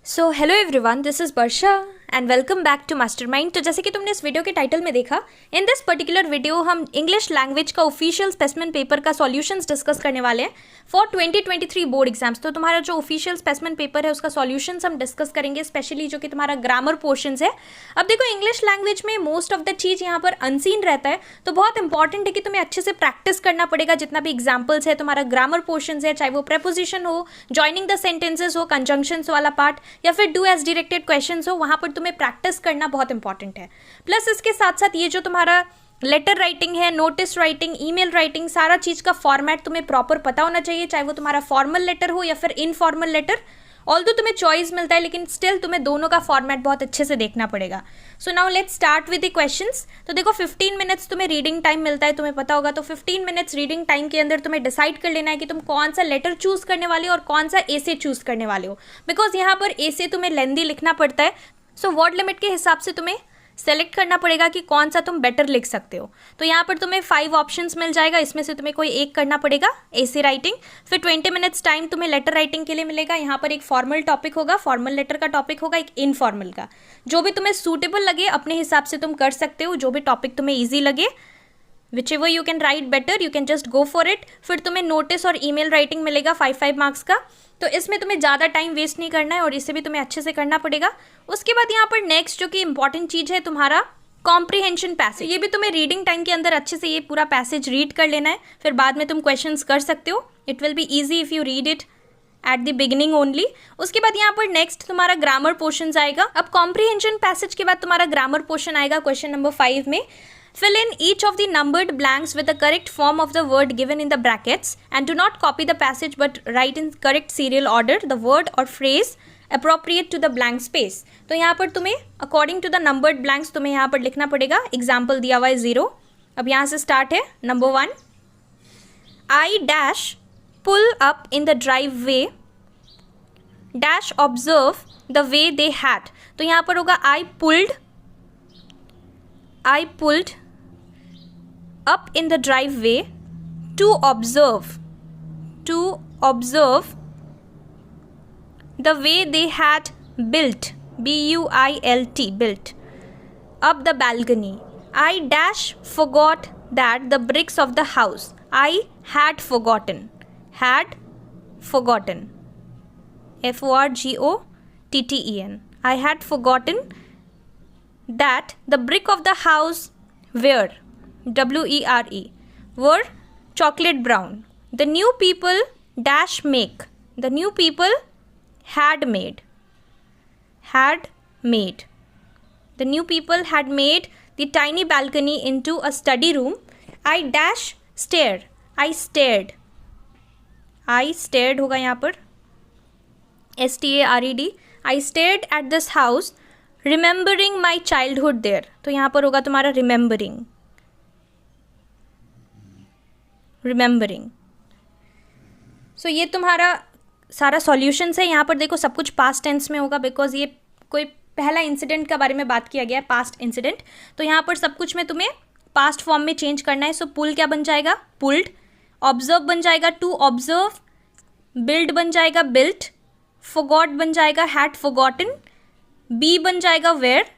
So hello everyone, this is Varsha and welcome back to Mastermind. तो जैसे कि तुमने इस वीडियो के टाइटल में देखा, इन दिस पर्टिकुलर वीडियो हम इंग्लिश लैंग्वेज का ऑफिशियल स्पेसिमेन पेपर का सॉल्यूशंस डिस्कस करने वाले हैं फॉर 2023 बोर्ड एग्जाम्स। तो तुम्हारा जो ऑफिशियल स्पेसिमेन पेपर है उसका सॉल्यूशंस हम डिस्कस करेंगे, स्पेशली जो कि तुम्हारा ग्रामर पोर्शंस है। अब देखो, इंग्लिश लैंग्वेज में मोस्ट ऑफ द चीज़ यहाँ पर अनसीन रहता है, तो बहुत इंपॉर्टेंट है कि तुम्हें अच्छे से प्रैक्टिस करना पड़ेगा। जितना भी एग्जाम्पल्स है, तुम्हारा ग्रामर पोर्शंस है, चाहे वो प्रेपोजिशन हो, जॉइनिंग द सेंटेंसेस हो, कंजंक्शंस वाला पार्ट, या फिर डू एज डायरेक्टेड क्वेश्चंस हो, वहाँ पर तुम्हें प्रैक्टिस करना बहुत इंपॉर्टेंट है। प्लस इसके साथ साथ ये जो तुम्हारा लेटर राइटिंग है, नोटिस राइटिंग, ईमेल राइटिंग, सारा चीज़ का फॉर्मेट तुम्हें प्रॉपर पता होना चाहिए, चाहे वो तुम्हारा फॉर्मल लेटर हो या फिर इनफॉर्मल लेटर। ऑल्दो तुम्हें चॉइस मिलता है, लेकिन स्टिल तुम्हें दोनों का फॉर्मेट बहुत अच्छे से देखना पड़ेगा। So now let's start with the questions. तो देखो, 15 मिनट्स तुम्हें रीडिंग टाइम मिलता है, तुम्हें पता होगा। तो 15 मिनट्स रीडिंग टाइम के अंदर तुम्हें डिसाइड कर लेना है कि तुम कौन सा लेटर चूज करने वाले हो और कौन सा एसे चूज करने वाले हो, बिकॉज यहाँ पर एसे तुम्हें लेंदी लिखना पड़ता है। सो वर्ड लिमिट के हिसाब से तुम्हें सेलेक्ट करना पड़ेगा कि कौन सा तुम बेटर लिख सकते हो। तो यहाँ पर तुम्हें 5 ऑप्शंस मिल जाएगा, इसमें से तुम्हें कोई एक करना पड़ेगा एसे राइटिंग। फिर 20 मिनट्स टाइम तुम्हें लेटर राइटिंग के लिए मिलेगा। यहाँ पर एक फॉर्मल टॉपिक होगा, फॉर्मल लेटर का टॉपिक होगा, एक इनफॉर्मल का। जो भी तुम्हें सूटेबल लगे अपने हिसाब से तुम कर सकते हो, जो भी टॉपिक तुम्हें ईजी लगे, whichever you can write better, you can just go for it। फिर तुम्हें नोटिस और ईमेल राइटिंग मिलेगा 5 मार्क्स का। तो इसमें तुम्हें ज़्यादा टाइम वेस्ट नहीं करना है और इसे भी तुम्हें अच्छे से करना पड़ेगा। उसके बाद यहाँ पर नेक्स्ट जो कि इंपॉर्टेंट चीज़ है, तुम्हारा कॉम्प्रीहेंशन पैसेज। ये भी तुम्हें रीडिंग टाइम के अंदर अच्छे से ये पूरा पैसेज रीड कर लेना है, फिर बाद में तुम क्वेश्चंस कर सकते हो। It will be easy if you read it at the beginning only. उसके बाद यहाँ पर नेक्स्ट तुम्हारा ग्रामर पोर्शन आएगा। अब कॉम्प्रीहेंशन पैसेज के बाद तुम्हारा ग्रामर पोर्शन आएगा क्वेश्चन नंबर 5 में। Fill in each of the numbered blanks with the correct form of the word given in the brackets and do not copy the passage but write in correct serial order the word or phrase appropriate to the blank space। तो यहाँ पर तुम्हें according to the numbered blanks तुम्हें यहाँ पर लिखना पड़ेगा। Example दिया हुआ है 0। अब यहाँ से स्टार्ट है। Number 1, I dash pull up in the driveway dash observe the way they had। तो यहाँ पर होगा I pulled up in the driveway to observe the way they had built built built up the balcony। I dash forgot that the bricks of the house I had forgotten forgotten I had forgotten that the brick of the house were were chocolate brown। The new people dash make the new people had made the new people had made the tiny balcony into a study room। I dash stare I stared होगा यहाँ पर STARED। I stared at this house remembering my childhood there। तो यहाँ पर होगा तुम्हारा remembering। सो ये तुम्हारा सारा सॉल्यूशंस है। यहाँ पर देखो, सब कुछ पास्ट टेंस में होगा, बिकॉज ये कोई पहला इंसिडेंट के बारे में बात किया गया है, पास्ट इंसिडेंट। तो यहाँ पर सब कुछ में तुम्हें पास्ट फॉर्म में चेंज करना है। सो पुल क्या बन जाएगा? पुल्ड। ऑब्जर्व बन जाएगा टू ऑब्जर्व। बिल्ड बन जाएगा बिल्ट। फॉरगॉट बन जाएगा हैड फॉरगॉटन। बी बन जाएगा वेयर।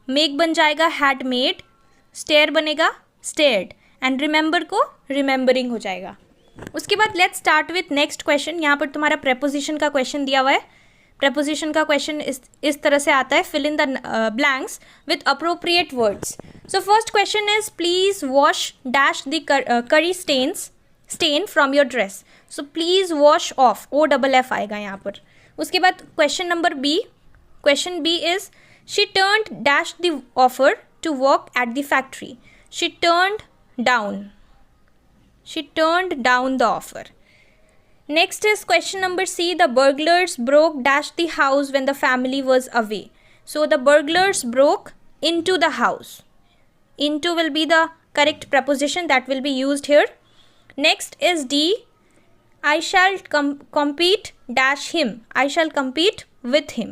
मेक बन जाएगा हैड मेड। स्टेयर बनेगा स्टेयर्ड। एंड रिमेंबर को रिमेंबरिंग हो जाएगा। उसके बाद let's start with next question. यहाँ पर तुम्हारा प्रेपोजिशन का क्वेश्चन दिया हुआ है। प्रेपोजिशन का क्वेश्चन इस तरह से आता है, fill in the blanks with appropriate words. So first question is please wash dash the curry stain from your dress. So please wash off OFF आएगा यहाँ पर। उसके बाद question number B. Question B is she turned dash the offer to work at the factory. She turned down the offer। Next is question number C. The burglars broke dash the house when the family was away। So the burglars broke into the house। Into will be the correct preposition that will be used here। Next is D. I shall compete dash him। I shall compete with him।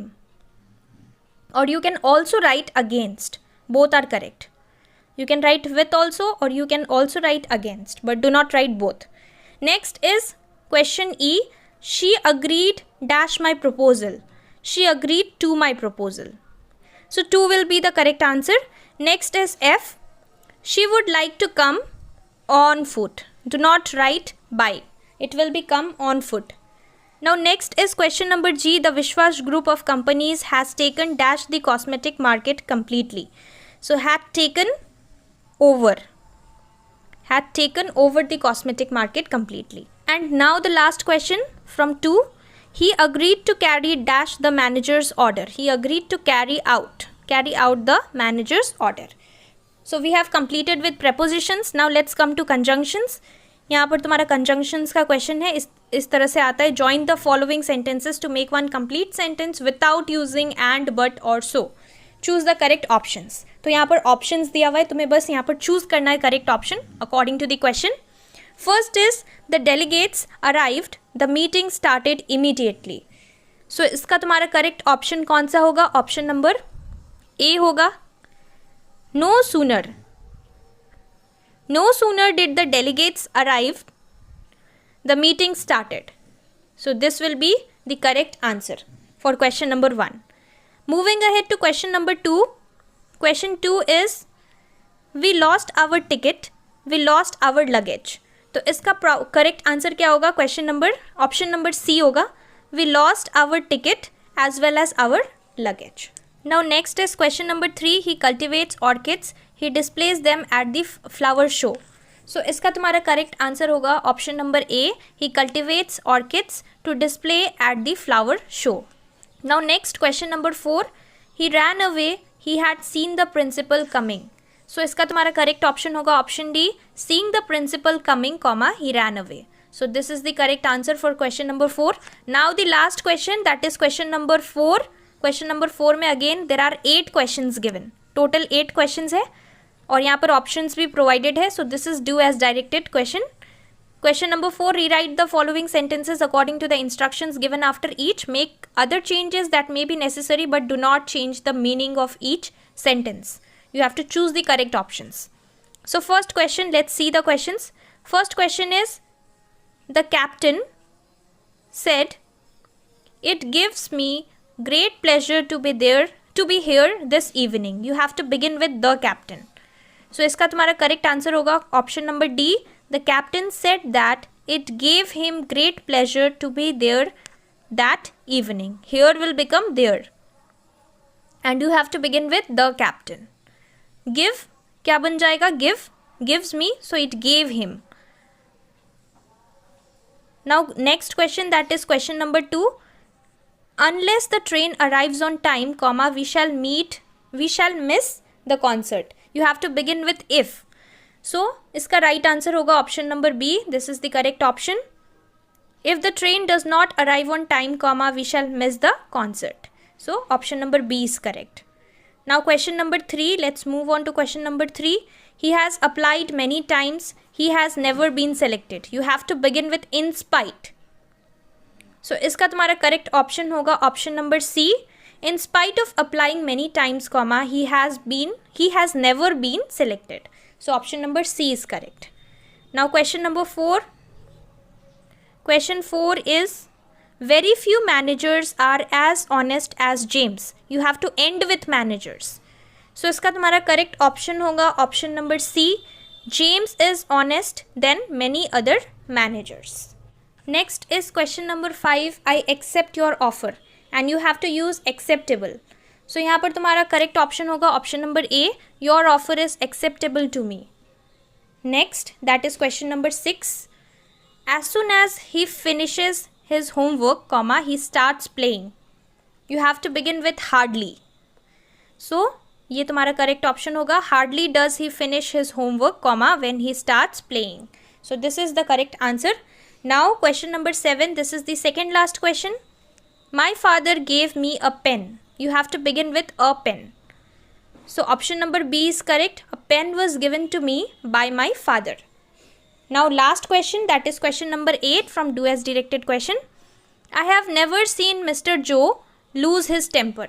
Or you can also write against। Both are correct। You can write with also, or you can also write against, but do not write both। Next is question E. She agreed dash my proposal। She agreed to my proposal. So 2 will be the correct answer. Next is F. She would like to come on foot. Do not write by. It will be come on foot. Now next is question number G. The Vishwas group of companies has taken dash the cosmetic market completely. So had taken over. Had taken over the cosmetic market completely. And now the last question from 2. He agreed to carry dash the manager's order. He agreed to carry out the manager's order. So we have completed with prepositions. Now let's come to conjunctions. यहाँ पर तुम्हारा conjunctions का question है. इस तरह से आता है. Join the following sentences to make one complete sentence without using and, but or so. Choose the correct options. तो यहाँ पर options दिया हुआ है. तुम्हें बस यहाँ पर choose करना है correct option according to the question. First is the delegates arrived. The meeting started immediately. So इसका तुम्हारा correct option कौन सा होगा? Option number A होगा. No sooner did the delegates arrive, the meeting started. So this will be the correct answer for question number 1. Moving ahead to question number 2. Question 2 is we lost our ticket, we lost our luggage. तो इसका correct answer क्या होगा? Question number option number C होगा. We lost our ticket as well as our luggage. Now next is question number 3. He cultivates orchids, he displays them at the flower show. So इसका तुम्हारा correct answer होगा option number A. He cultivates orchids to display at the flower show. Now next question number 4. He ran away, he had seen the principal coming. So इसका तुम्हारा correct option होगा option D. Seeing the principal coming comma he ran away. So this is the correct answer for question number 4. Now the last question that is question number 4. Question number 4 में again there are 8 questions गिवन. Total 8 questions है और यहाँ पर options भी provided है. So this is do as directed question. Question number 4. Rewrite the following sentences according to the instructions given after each. Make other changes that may be necessary but do not change the meaning of each sentence. You have to choose the correct options. So first question, let's see the questions. First question is, the captain said, it gives me great pleasure to be here this evening. You have to begin with the captain. So इसका तुम्हारा correct answer होगा option number D. The captain said that it gave him great pleasure to be there that evening. Here will become there. And you have to begin with the captain. Give, क्या बन जाएगा? Give, gives me, so it gave him. Now next question, that is question number 2. Unless the train arrives on time, comma, we shall miss the concert. You have to begin with if. So इसका right answer होगा option number B. This is the correct option. If the train does not arrive on time, comma, we shall miss the concert. So option number B is correct. Now question number 3. Let's move on to question number 3. He has applied many times. He has never been selected. You have to begin with in spite. So इसका तुम्हारा correct option होगा option number C. In spite of applying many times, comma, he has never been selected. So option number C is correct. Now question number 4. Question 4 is, very few managers are as honest as James. You have to end with managers. So इसका तुम्हारा correct option होगा option number C. James is honest than many other managers. Next is question number 5. I accept your offer. And you have to use acceptable. So यहाँ पर तुम्हारा correct option होगा option number A. Your offer is acceptable to me. Next, that is question number 6. As soon as he finishes his homework, comma, he starts playing. You have to begin with hardly. So ये तुम्हारा correct option होगा. Hardly does he finish his homework, comma, when he starts playing. So this is the correct answer. Now question number 7. This is the second last question. My father gave me a pen. You have to begin with a pen. So option number B is correct. A pen was given to me by my father. Now last question, that is question number 8 from do as directed question. I have never seen Mr. Joe lose his temper.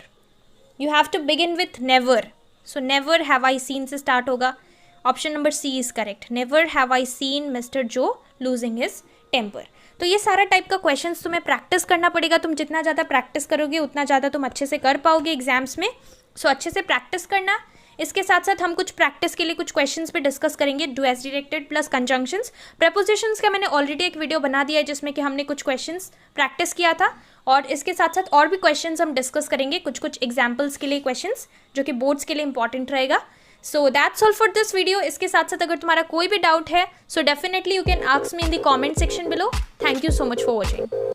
You have to begin with never. So never have I seen से start होगा. Option number C is correct. Never have I seen Mr. Joe losing his temper. तो ये सारा type का questions तुम्हें practice करना पड़ेगा। तुम जितना ज़्यादा प्रैक्टिस करोगे उतना ज़्यादा तुम अच्छे से कर पाओगे एग्जाम्स में। सो अच्छे से प्रैक्टिस करना। इसके साथ साथ हम कुछ प्रैक्टिस के लिए कुछ क्वेश्चंस पे डिस्कस करेंगे, do as directed plus conjunctions. Prepositions का मैंने ऑलरेडी एक वीडियो बना दिया है जिसमें कि हमने कुछ क्वेश्चंस प्रैक्टिस किया था, और इसके साथ साथ और भी क्वेश्चंस हम डिस्कस करेंगे, कुछ कुछ एग्जाम्पल्स के लिए क्वेश्चंस जो कि बोर्ड्स के लिए इंपॉर्टेंट रहेगा। So that's all for this video. इसके साथ साथ अगर तुम्हारा कोई भी डाउट है so definitely you can ask me in the comment section below. Thank you so much for watching.